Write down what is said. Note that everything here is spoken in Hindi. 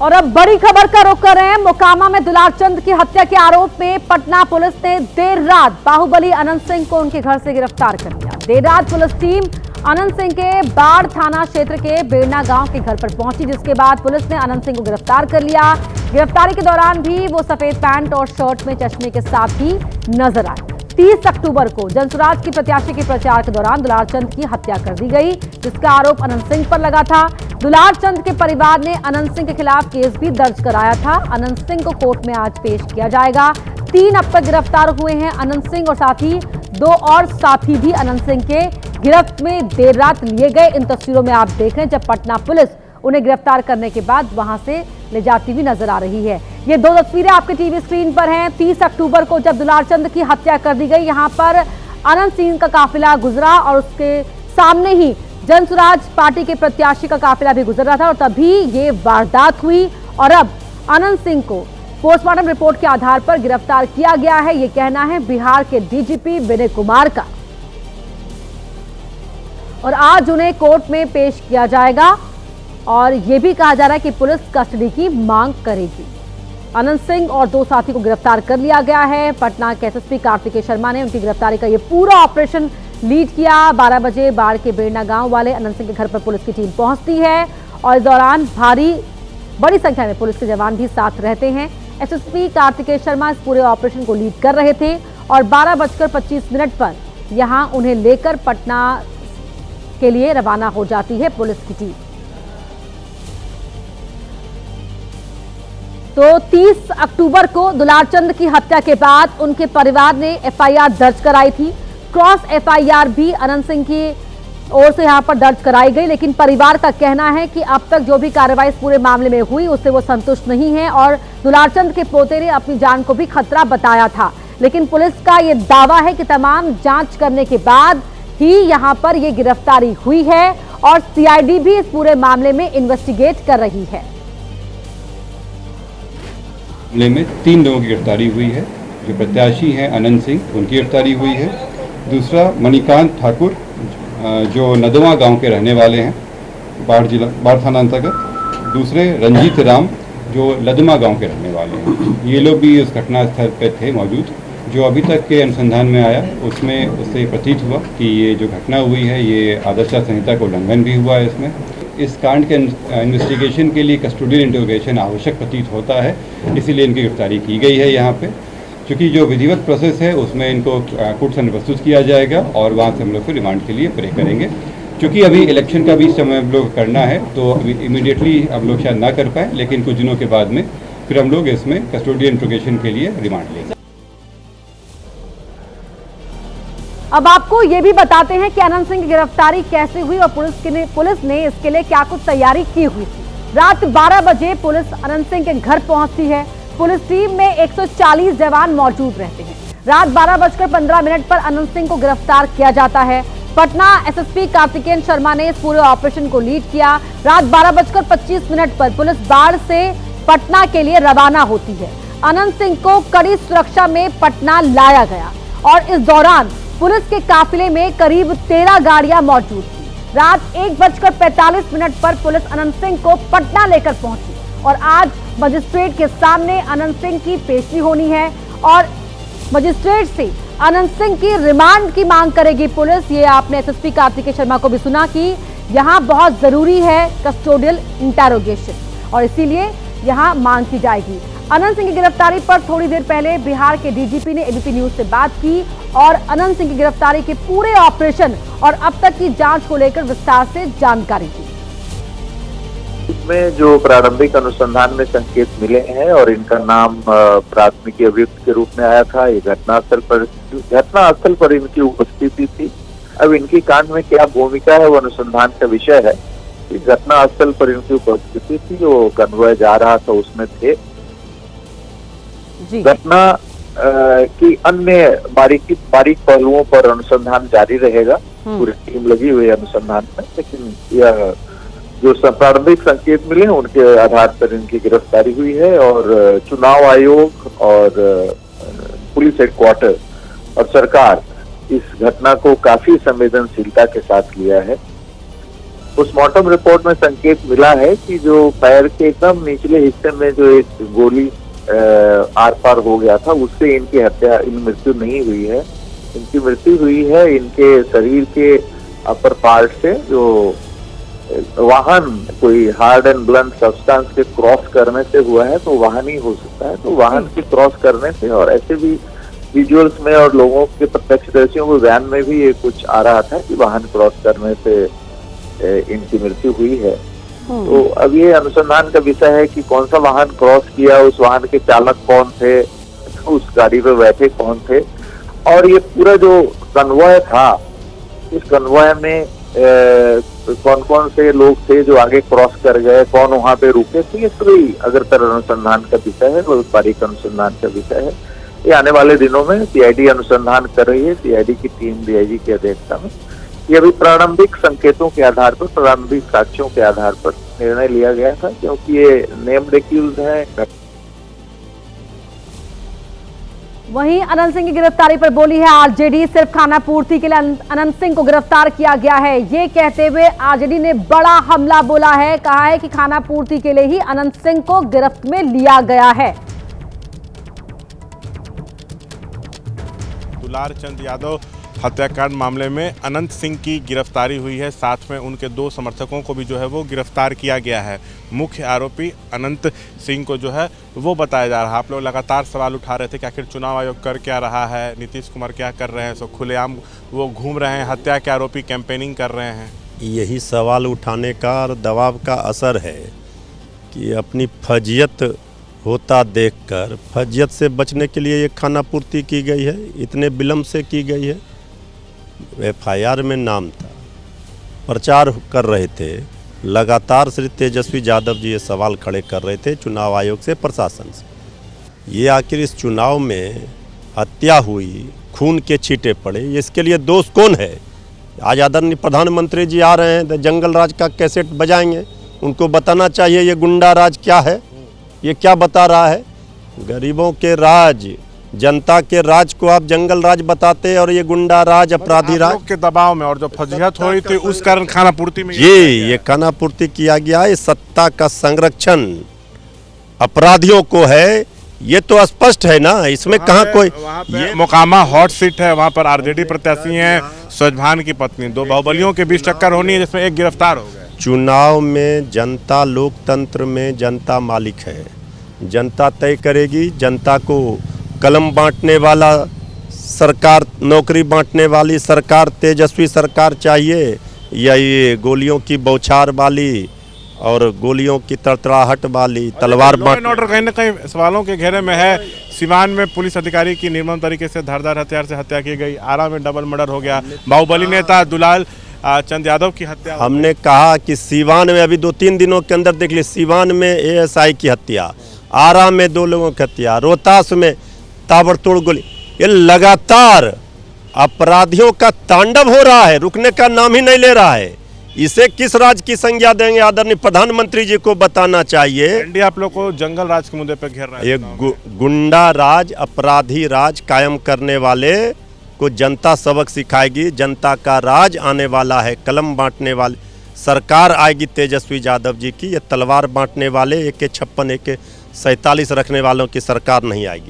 और अब बड़ी खबर का रुख कर रहे हैं। मोकामा में दुलारचंद की हत्या के आरोप में पटना पुलिस ने देर रात बाहुबली अनंत सिंह को उनके घर से गिरफ्तार कर लिया। देर रात पुलिस टीम अनंत सिंह के बाढ़ थाना क्षेत्र के बेड़ना गांव के घर पर पहुंची, जिसके बाद पुलिस ने अनंत सिंह को गिरफ्तार कर लिया। गिरफ्तारी के दौरान भी वो सफेद पैंट और शर्ट में चश्मे के साथ ही नजर आए। 30 अक्टूबर को जनसुराज की प्रत्याशी के प्रचार के दौरान दुलारचंद की हत्या कर दी गई, जिसका आरोप अनंत सिंह पर लगा था। दुलारचंद के परिवार ने अनंत सिंह के खिलाफ केस भी दर्ज कराया था। अनंत सिंह को कोर्ट में आज पेश किया जाएगा। 3 अब तक गिरफ्तार हुए हैं अनंत सिंह और साथ ही 2 और साथी भी अनंत सिंह के गिरफ्त में देर रात लिए गए। इन तस्वीरों में आप देख रहे हैं जब पटना पुलिस उन्हें गिरफ्तार करने के बाद वहां से ले जाती हुई नजर आ रही है। ये 2 तस्वीरें आपके टीवी स्क्रीन पर हैं। 30 अक्टूबर को जब दुलारचंद की हत्या कर दी गई, यहाँ पर अनंत सिंह का काफिला गुजरा और उसके सामने ही जनसुराज पार्टी के प्रत्याशी का काफिला भी गुजर रहा था और तभी ये वारदात हुई। और अब अनंत सिंह को पोस्टमार्टम रिपोर्ट के आधार पर गिरफ्तार किया गया है, ये कहना है बिहार के डीजीपी विनय कुमार का। और आज उन्हें कोर्ट में पेश किया जाएगा और यह भी कहा जा रहा है कि पुलिस कस्टडी की मांग करेगी। अनंत सिंह और 2 साथी को गिरफ्तार कर लिया गया है। पटना के एसएसपी कार्तिकेय शर्मा ने उनकी गिरफ्तारी का ये पूरा ऑपरेशन लीड किया। 12 बजे बाढ़ के बेड़ना गांव वाले अनंत सिंह के घर पर पुलिस की टीम पहुंचती है और इस दौरान बड़ी संख्या में पुलिस के जवान भी साथ रहते हैं। एसएसपी कार्तिकेय शर्मा इस पूरे ऑपरेशन को लीड कर रहे थे और 12:25 पर यहां उन्हें लेकर पटना के लिए रवाना हो जाती है पुलिस की टीम। तो 30 अक्टूबर को दुलारचंद की हत्या के बाद उनके परिवार ने एफआईआर दर्ज कराई थी। क्रॉस एफआईआर भी अनंत सिंह की ओर से यहां पर दर्ज कराई गई, लेकिन परिवार का कहना है कि अब तक जो भी कार्रवाई इस पूरे मामले में हुई उससे वो संतुष्ट नहीं है और दुलारचंद के पोते ने अपनी जान को भी खतरा बताया था। लेकिन पुलिस का ये दावा है कि तमाम जांच करने के बाद ही यहां पर ये गिरफ्तारी हुई है और सीआईडी भी इस पूरे मामले में इन्वेस्टिगेट कर रही है। मामले में 3 लोगों की गिरफ्तारी हुई है। जो प्रत्याशी हैं अनंत सिंह, उनकी गिरफ्तारी हुई है। दूसरा मणिकांत ठाकुर जो नदवा गांव के रहने वाले हैं, बाढ़ थाना अंतर्गत। दूसरे रंजीत राम जो लदमा गांव के रहने वाले हैं। ये लोग भी उस घटना स्थल पर थे मौजूद। जो अभी तक के अनुसंधान में आया उसमें उससे प्रतीत हुआ कि ये जो घटना हुई है ये आदर्श संहिता का उल्लंघन भी हुआ है। इसमें इस कांड के इन्वेस्टिगेशन के लिए कस्टोडियल इंटरोगेशन आवश्यक प्रतीत होता है, इसीलिए इनकी गिरफ्तारी की गई है यहाँ पे। क्योंकि जो विधिवत प्रोसेस है उसमें इनको कोर्ट से प्रस्तुत किया जाएगा और वहाँ से हम लोग फिर रिमांड के लिए प्रे करेंगे। क्योंकि अभी इलेक्शन का भी समय हम लोग करना है तो अभी इमीडिएटली हम लोग शायद ना कर पाए, लेकिन कुछ दिनों के बाद में फिर हम लोग इसमें कस्टोडियल इंटरोगेशन के लिए रिमांड लेंगे। अब आपको ये भी बताते हैं कि अनंत सिंह की गिरफ्तारी कैसे हुई और पुलिस ने इसके लिए क्या कुछ तैयारी की हुई थी। रात 12 बजे पुलिस अनंत सिंह के घर पहुंचती है। पुलिस टीम में 140 जवान मौजूद रहते हैं। रात 12:15 पर अनंत सिंह को गिरफ्तार किया जाता है। पटना एसएसपी कार्तिकेय शर्मा ने इस पूरे ऑपरेशन को लीड किया। रात 12:25 पर पुलिस बाढ़ से पटना के लिए रवाना होती है। अनंत सिंह को कड़ी सुरक्षा में पटना लाया गया और इस दौरान पुलिस के काफिले में करीब 13 गाड़ियां मौजूद थी। रात 1:45 पर पुलिस अनंत सिंह को पटना लेकर पहुंची और आज मजिस्ट्रेट के सामने अनंत सिंह की पेशी होनी है और मजिस्ट्रेट से अनंत सिंह की रिमांड की मांग करेगी पुलिस। ये आपने एसएसपी कार्तिकेय शर्मा को भी सुना कि यहाँ बहुत जरूरी है कस्टोडियल इंटरोगेशन और इसीलिए यहाँ मांग की जाएगी। अनंत सिंह की गिरफ्तारी पर थोड़ी देर पहले बिहार के डीजीपी ने एबीपी न्यूज से बात की और अनंत सिंह की गिरफ्तारी के पूरे ऑपरेशन और अब तक की जांच को लेकर विस्तार से जानकारी दी। इसमें जो प्रारंभिक अनुसंधान में संकेत मिले हैं और इनका नाम प्राथमिकी अभियुक्त के रूप में आया था। ये घटनास्थल पर इनकी उपस्थिति थी। अब इनकी कांड में क्या भूमिका है वो अनुसंधान का विषय है। इस घटनास्थल पर इनकी उपस्थिति थी, जो कन्वॉय जा रहा था उसमें थे। घटना की अन्य बारीक पहलुओं पर अनुसंधान जारी रहेगा। पूरी टीम लगी हुई है अनुसंधान में, लेकिन यह जो प्रारंभिक संकेत मिले उनके आधार पर इनकी गिरफ्तारी हुई है और चुनाव आयोग और पुलिस हेडक्वार्टर और सरकार इस घटना को काफी संवेदनशीलता के साथ लिया है। पोस्टमार्टम रिपोर्ट में संकेत मिला है कि जो पैर के एकदम निचले हिस्से में जो एक गोली आर पार हो गया था, उससे इनकी मृत्यु नहीं हुई है। इनकी मृत्यु हुई है इनके शरीर के अपर पार्ट से, जो वाहन कोई हार्ड एंड ब्लंट सब्सटेंस के क्रॉस करने से हुआ है, तो वाहन ही हो सकता है। तो वाहन के क्रॉस करने से, और ऐसे भी विजुअल्स में और लोगों के प्रत्यक्षदर्शियों के बयान में भी ये कुछ आ रहा था कि वाहन क्रॉस करने से इनकी मृत्यु हुई है। तो अब ये अनुसंधान का विषय है कि कौन सा वाहन क्रॉस किया, उस वाहन के चालक कौन थे, उस गाड़ी पे बैठे कौन थे, और ये पूरा जो कन्वॉय था, इस कन्वॉय में कौन कौन से लोग थे जो आगे क्रॉस कर गए, कौन वहां पे रुके थे, ये सभी अगरतला अनुसंधान का विषय है, बहुत बारीक अनुसंधान का विषय है। ये आने वाले दिनों में सीआईडी अनुसंधान कर रही है, सीआईडी की टीम डीआईजी की अध्यक्षता में। ये अभी प्रारंभिक संकेतों के आधार पर, प्रारंभिक साक्ष्यों के आधार पर निर्णय लिया गया था, क्योंकि ये नेम्ड एक्यूज्ड है। वहीं अनंत सिंह की गिरफ्तारी पर बोली है आरजेडी, सिर्फ खाना पूर्ति के लिए अनंत सिंह को गिरफ्तार किया गया है। ये कहते हुए आरजेडी ने बड़ा हमला बोला है, कहा है कि खाना पूर्ति के लिए ही अनंत सिंह को गिरफ्त में लिया गया है। दुलार चंद यादव हत्याकांड मामले में अनंत सिंह की गिरफ्तारी हुई है, साथ में उनके 2 समर्थकों को भी जो है वो गिरफ्तार किया गया है। मुख्य आरोपी अनंत सिंह को जो है वो बताया जा रहा है। आप लोग लगातार सवाल उठा रहे थे कि आखिर चुनाव आयोग कर क्या रहा है, नीतीश कुमार क्या कर रहे हैं, सो खुलेआम वो घूम रहे हैं, हत्या के आरोपी कैंपेनिंग कर रहे हैं। यही सवाल उठाने का और दबाव का असर है कि अपनी फजियत होता देखकर फजियत से बचने के लिए ये खाना पूर्ति की गई है, इतने विलम्ब से की गई है। एफआईआर में नाम था, प्रचार कर रहे थे, लगातार श्री तेजस्वी यादव जी ये सवाल खड़े कर रहे थे चुनाव आयोग से, प्रशासन से। ये आखिर इस चुनाव में हत्या हुई, खून के छींटे पड़े, इसके लिए दोष कौन है? आज आदरणीय प्रधानमंत्री जी आ रहे हैं तो जंगल राज का कैसेट बजाएंगे, उनको बताना चाहिए ये गुंडा राज क्या है, ये क्या बता रहा है। गरीबों के राज, जनता के राज को आप जंगल राज बताते और ये गुंडा राज, अपराधी राज के दबाव में, और जो फजीहत हुई थी उस कारण खाना पूर्ति में ये खाना पूर्ति किया गया है। सत्ता का संरक्षण अपराधियों को है, ये तो स्पष्ट है ना, इसमें कहाँ कोई। ये मोकामा हॉट सीट है, वहाँ पर आरजेडी प्रत्याशी हैं स्वजभान की पत्नी, 2 बाहुबलियों के बीच टक्कर होनी है जिसमें एक गिरफ्तार हो गए। चुनाव में जनता, लोकतंत्र में जनता मालिक है, जनता तय करेगी। जनता को कलम बांटने वाला सरकार, नौकरी बांटने वाली सरकार, तेजस्वी सरकार चाहिए, या ये गोलियों की बौछार वाली और गोलियों की तड़तड़ाहट वाली तलवार बांट। ऑर्डर कहीं ना कहीं सवालों के घेरे में है। सिवान में पुलिस अधिकारी की निर्मम तरीके से धारदार हथियार से हत्या की गई, आरा में डबल मर्डर हो गया, बाहुबली नेता दुलाल चंद यादव की हत्या। हमने कहा कि सिवान में अभी 2-3 दिनों के अंदर देख ली, सिवान में एएसआई की हत्या, आरा में 2 लोगों की हत्या, रोहतास में ताबड़तोड़ गोली। ये लगातार अपराधियों का तांडव हो रहा है, रुकने का नाम ही नहीं ले रहा है। इसे किस राज की संज्ञा देंगे? आदरणीय प्रधानमंत्री जी को बताना चाहिए। एनडीए आप लोग को जंगल राज के मुद्दे पर घेर रहा है। ये गुंडा राज, अपराधी राज कायम करने वाले को जनता सबक सिखाएगी। जनता का राज आने वाला है, कलम बांटने वाले सरकार आएगी तेजस्वी यादव जी की। ये तलवार बांटने वाले, AK-56, AK-47 रखने वालों की सरकार नहीं आएगी।